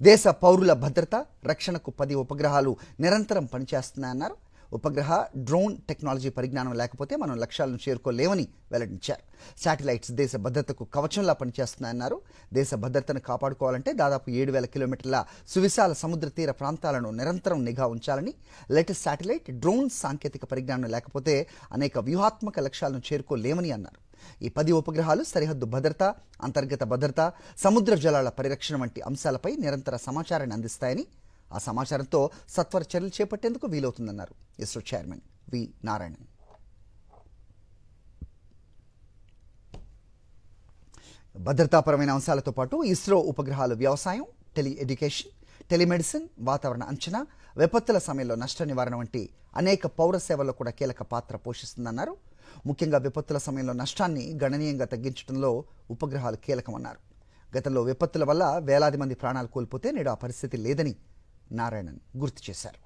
దేశ పౌరుల భద్రత రక్షణకు 10 ఉపగ్రహాలు నిరంతరం పనిచేస్తున్నాయన్నారు. ఉపగ్రహ డ్రోన్ టెక్నాలజీ పరిజ్ఞానం లేకపోతే మనం లక్ష్యాలను చేరుకోలేమని వెల్లడించారు. శాటిలైట్స్ దేశ భద్రతకు కవచంలా పనిచేస్తున్నాయన్నారు. దేశ భద్రతను కాపాడుకోవాలంటే దాదాపు 7,000 కిలోమీటర్ల సువిశాల సముద్ర తీర ప్రాంతాలను నిరంతరం నిఘా ఉంచాలని, లేటెస్ట్ శాటిలైట్ డ్రోన్ సాంకేతిక పరిజ్ఞానం లేకపోతే అనేక వ్యూహాత్మక లక్ష్యాలను చేరుకోలేమని అన్నారు. ఈ 10 ఉపగ్రహాలు సరిహద్దు భద్రత, అంతర్గత భద్రత, సముద్ర జలాల పరిరక్షణ వంటి అంశాలపై నిరంతర సమాచారాన్ని అందిస్తాయని, ఆ సమాచారంతో సత్వర చర్యలు చేపట్టేందుకు వీలవుతుందన్నారు ఇస్రో చైర్మన్ వి నారాయణన్. భద్రతాపరమైన అంశాలతో పాటు ఇస్రో ఉపగ్రహాలు వ్యవసాయం, టెలి ఎడ్యుకేషన్, టెలిమెడిసిన్, వాతావరణ అంచనా, విపత్తుల సమయంలో నష్ట నివారణ వంటి అనేక పౌర సేవల్లో కూడా కీలక పాత్ర పోషిస్తుందన్నారు. ముఖ్యంగా విపత్తుల సమయంలో నష్టాన్ని గణనీయంగా తగ్గించడంలో ఉపగ్రహాలు కీలకమన్నారు. గతంలో విపత్తుల వల్ల వేలాది మంది ప్రాణాలు కోల్పోతే నేడు ఆ పరిస్థితి లేదని నారాయణన్ గుర్తు చేశారు.